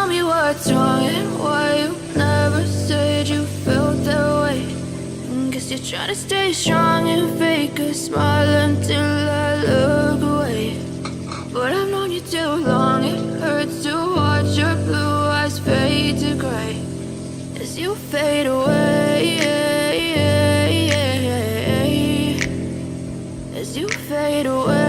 tell me what's wrong and why you never said you felt that way. Guess you're trying to stay strong and fake a smile until I look away. But I've known you too long, it hurts to watch your blue eyes fade to gray as you fade away, as you fade away.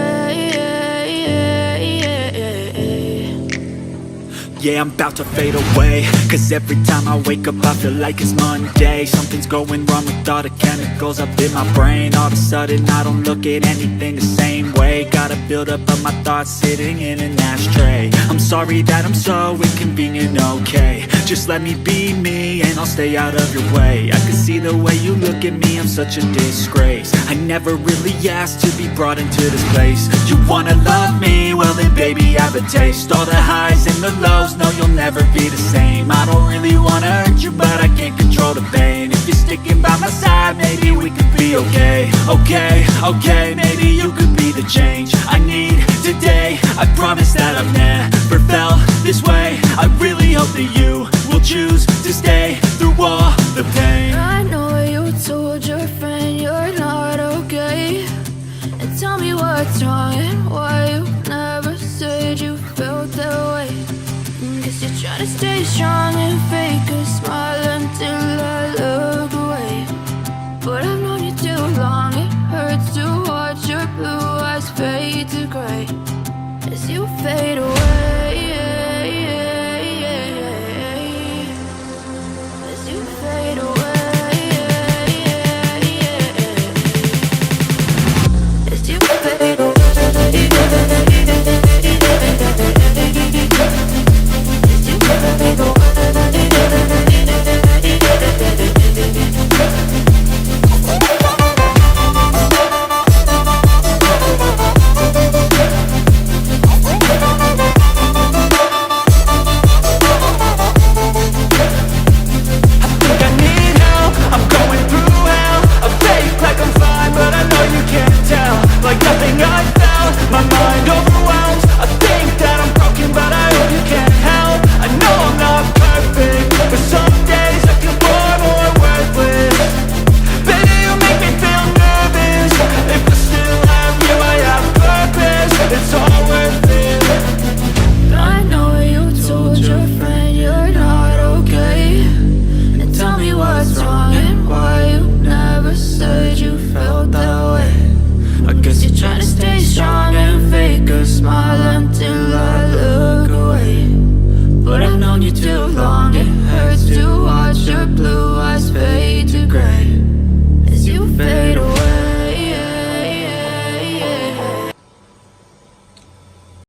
Yeah, I'm about to fade away, cause every time I wake up I feel like it's Monday. Something's going wrong with all the chemicals up in my brain. All of a sudden I don't look at anything the same way. Gotta build up of my thoughts sitting in an ashtray. I'm sorry that I'm so inconvenient, okay. Just let me be me and I'll stay out of your way. I can see the way you look at me, I'm such a disgrace. I never really asked to be brought into this place. You wanna love me? Well then baby have a taste. All the highs and the lows, no, you'll never be the same. I don't really wanna hurt you, but I can't control the pain. If you're sticking by my side, maybe we could be okay. Okay, maybe you could be the change I need today. I promise that I've never felt this way. I really hope that you will choose to stay through all the pain. I know you told your friend you're not okay, and tell me what's wrong and why you never said you felt that way. Guess you're trying to stay strong and fake a smile until I look away. But I've known you too long, it hurts to watch your blue eyes fade to gray as you fade away, as you fade away, as you fade away. Like nothing I've